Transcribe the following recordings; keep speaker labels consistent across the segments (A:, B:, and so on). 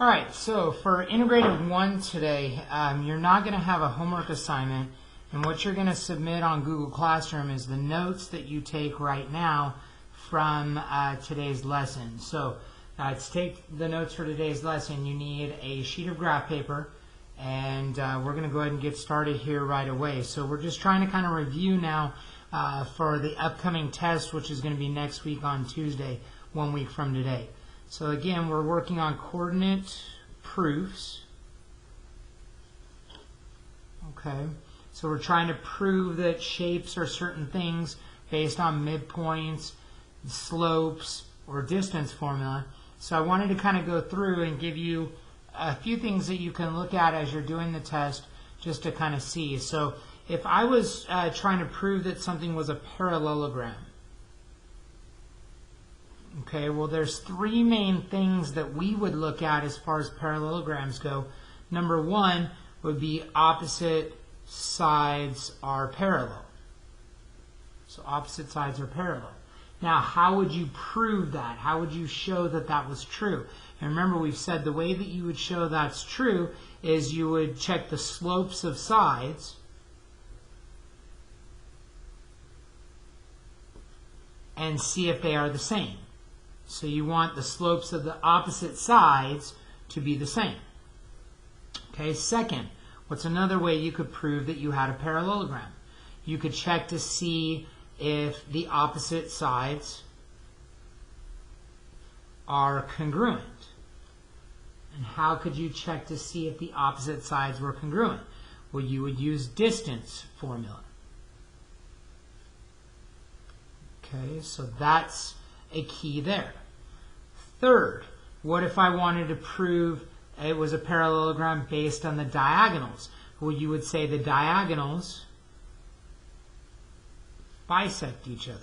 A: All right, so for integrated 1 today, you're not going to have a homework assignment, and what you're going to submit on Google Classroom is the notes that you take right now from today's lesson. So to take the notes for today's lesson, you need a sheet of graph paper, and we're going to go ahead and get started here right away. So we're just trying to kind of review now for the upcoming test, which is going to be next week on Tuesday, 1 week from today. So again, we're working on coordinate proofs. Okay, so we're trying to prove that shapes are certain things based on midpoints, slopes, or distance formula. So I wanted to kind of go through and give you a few things that you can look at as you're doing the test just to kind of see. So if I was trying to prove that something was a parallelogram, okay, well, there's 3 main things that we would look at as far as parallelograms go. Number 1 would be opposite sides are parallel. So opposite sides are parallel. Now, how would you prove that? How would you show that that was true? And remember, we've said the way that you would show that's true is you would check the slopes of sides and see if they are the same. So you want the slopes of the opposite sides to be the same. Okay, second, what's another way you could prove that you had a parallelogram? You could check to see if the opposite sides are congruent. And how could you check to see if the opposite sides were congruent? Well, you would use distance formula. Okay, so that's a key there. Third, what if I wanted to prove it was a parallelogram based on the diagonals? Well, you would say the diagonals bisect each other.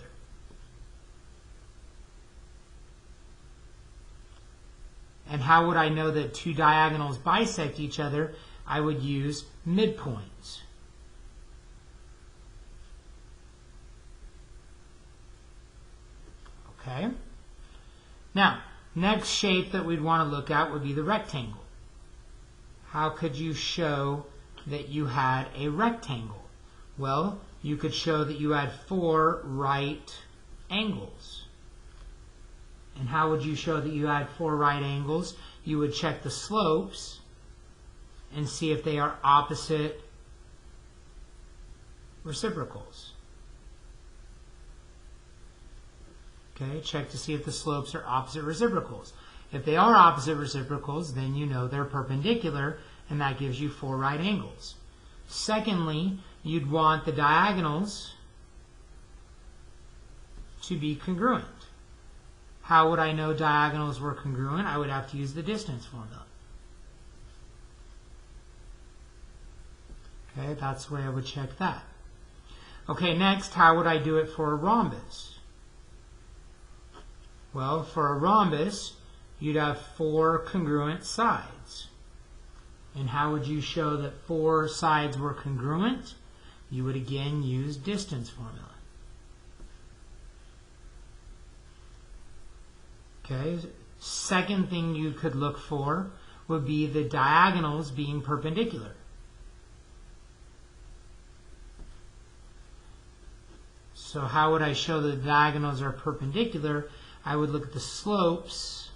A: And how would I know that 2 diagonals bisect each other? I would use midpoints. Okay. Now, next shape that we'd want to look at would be the rectangle. How could you show that you had a rectangle? Well, you could show that you had 4 right angles. And how would you show that you had 4 right angles? You would check the slopes and see if they are opposite reciprocals. Okay, check to see if the slopes are opposite reciprocals. If they are opposite reciprocals, then you know they're perpendicular, and that gives you 4 right angles. Secondly, you'd want the diagonals to be congruent. How would I know diagonals were congruent? I would have to use the distance formula. Okay, that's the way I would check that. Okay, next, how would I do it for a rhombus? Well, for a rhombus, you'd have 4 congruent sides. And how would you show that 4 sides were congruent? You would again use distance formula. Okay, second thing you could look for would be the diagonals being perpendicular. So how would I show that the diagonals are perpendicular? I would look at the slopes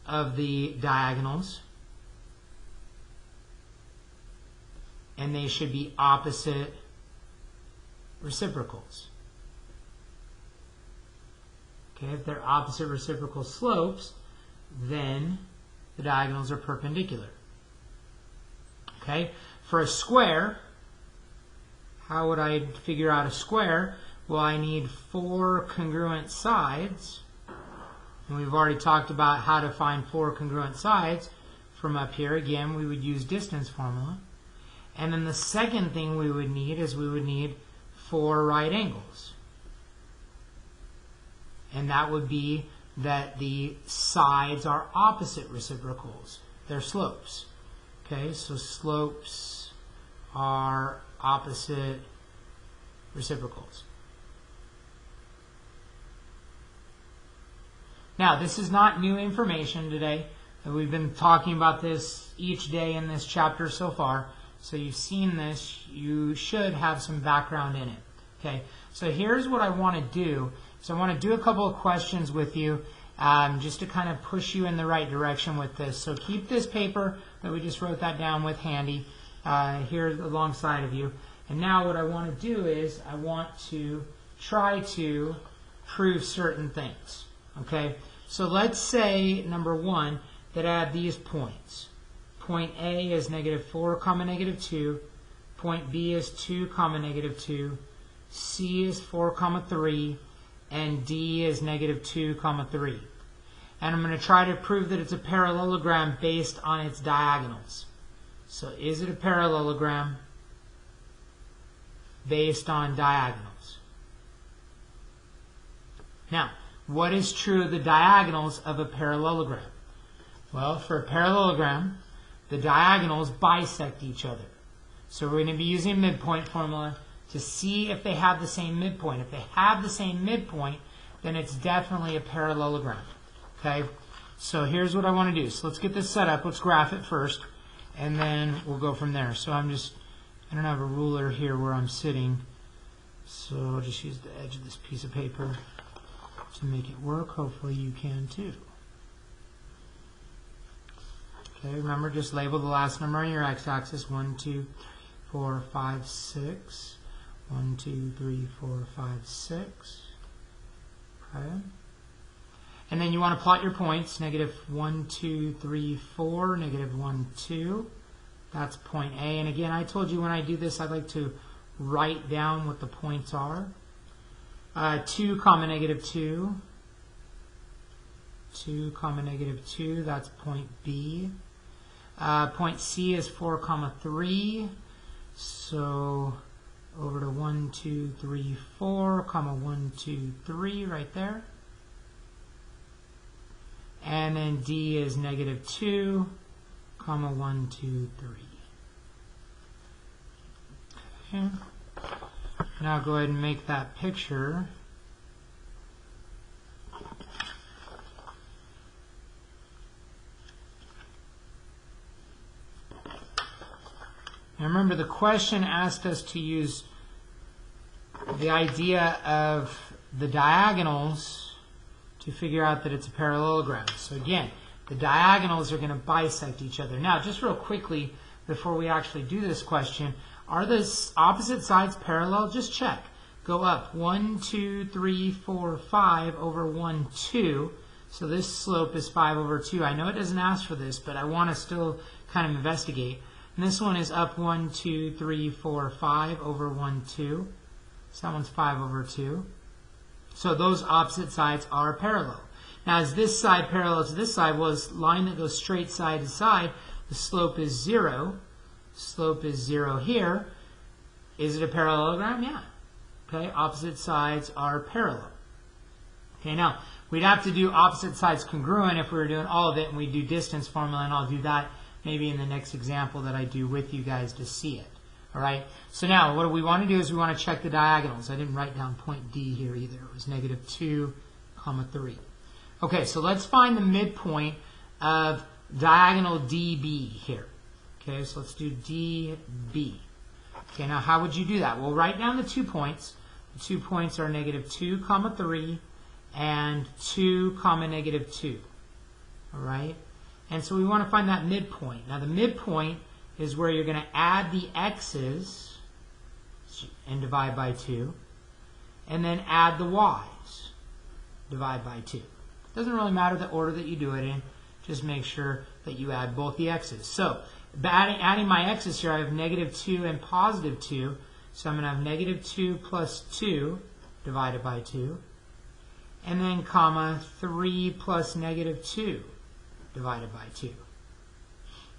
A: of the diagonals, and they should be opposite reciprocals. Okay, if they're opposite reciprocal slopes, then the diagonals are perpendicular. Okay, for a square, how would I figure out a square? Well, I need 4 congruent sides. And we've already talked about how to find 4 congruent sides. From up here, again, we would use distance formula. And then the second thing we would need is we would need 4 right angles. And that would be that the sides are opposite reciprocals. They're slopes. Okay, so slopes are opposite reciprocals. Now, this is not new information today. And we've been talking about this each day in this chapter so far. So you've seen this. You should have some background in it. Okay. So here's what I want to do. So I want to do a couple of questions with you just to kind of push you in the right direction with this. So keep this paper that we just wrote that down with handy here alongside of you. And now what I want to do is I want to try to prove certain things. Okay. So let's say, number one, that I have these points. Point A is -4, -2. Point B is 2, -2. C is 4, 3. And D is -2, 3. And I'm going to try to prove that it's a parallelogram based on its diagonals. So is it a parallelogram based on diagonals? Now, what is true of the diagonals of a parallelogram? Well, for a parallelogram, the diagonals bisect each other. So we're going to be using midpoint formula to see if they have the same midpoint. If they have the same midpoint, then it's definitely a parallelogram. Okay? So here's what I want to do. So let's get this set up. Let's graph it first, and then we'll go from there. So I don't have a ruler here where I'm sitting, so I'll just use the edge of this piece of paper to make it work. Hopefully you can too. Okay, remember, just label the last number on your x-axis. 1, 2, 4, 5, 6. 1, 2, 3, 4, 5, 6. Okay. And then you want to plot your points. -1, 2, 3, 4. -1, 2. That's point A. And again, I told you when I do this, I like to write down what the points are. 2, -2. 2, -2. That's point B. Point C is 4, 3. So over to 1, 2, 3, 4, 1, 2, 3 right there. And then D is -2, 1, 2, 3. Okay. Now go ahead and make that picture. Now remember, the question asked us to use the idea of the diagonals to figure out that it's a parallelogram. So again, the diagonals are going to bisect each other. Now, just real quickly, before we actually do this question, are the opposite sides parallel? Just check. Go up 1, 2, 3, 4, 5 over 1, 2. So this slope is 5 over 2. I know it doesn't ask for this, but I want to still kind of investigate. And this one is up 1, 2, 3, 4, 5 over 1, 2. So that one's 5 over 2. So those opposite sides are parallel. Now, is this side parallel to this side? Well, this line that goes straight side to side, the slope is 0. Slope is 0 here. Is it a parallelogram? Yeah. Okay, opposite sides are parallel. Okay, now, we'd have to do opposite sides congruent if we were doing all of it, and we do distance formula, and I'll do that maybe in the next example that I do with you guys to see it. All right, so now what we want to do is we want to check the diagonals. I didn't write down point D here either. It was -2, 3. Okay, so let's find the midpoint of diagonal DB here. Okay, so let's do DB. Okay, now how would you do that? Well, write down the 2 points. The 2 points are -2, 3 and 2, -2. All right, and so we want to find that midpoint. Now the midpoint is where you're going to add the x's and divide by 2, and then add the y's, divide by 2. Doesn't really matter the order that you do it in, just make sure that you add both the x's. So adding my x's here, I have -2 and +2, so I'm going to have -2 plus 2 divided by 2, and then comma 3 plus -2 divided by 2.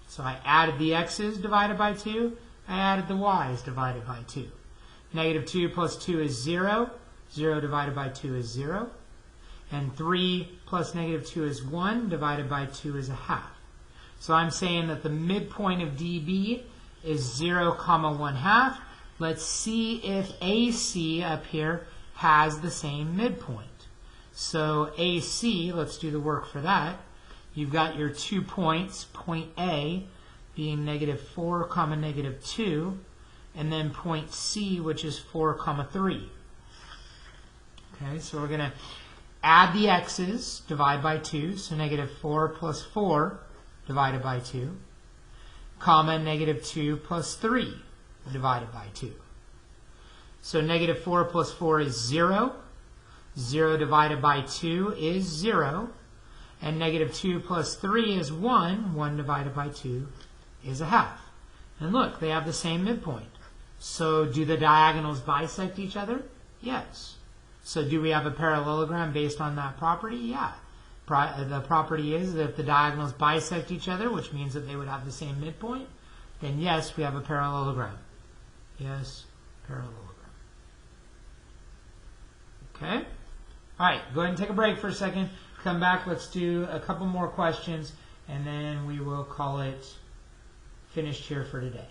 A: So I added the x's divided by 2. I added the y's divided by 2. -2 plus 2 is 0. 0 divided by 2 is 0. And 3 plus -2 is 1. Divided by 2 is 1/2. So I'm saying that the midpoint of DB is 0, 1/2. Let's see if AC up here has the same midpoint. So AC, let's do the work for that. you've got your 2 points, point A being -4, -2, and then point C, which is 4, 3. Okay, so we're going to add the x's, divide by 2, so -4 plus 4 divided by 2, comma -2 plus 3 divided by 2. So -4 plus 4 is 0. 0 divided by 2 is 0. And -2 plus 3 is 1. 1 divided by 2 is a half. And look, they have the same midpoint. So do the diagonals bisect each other? Yes. So do we have a parallelogram based on that property? Yeah. The property is that if the diagonals bisect each other, which means that they would have the same midpoint, then yes, we have a parallelogram. Yes, parallelogram. Okay? All right, go ahead and take a break for a second. Come back, let's do a couple more questions, and then we will call it finished here for today.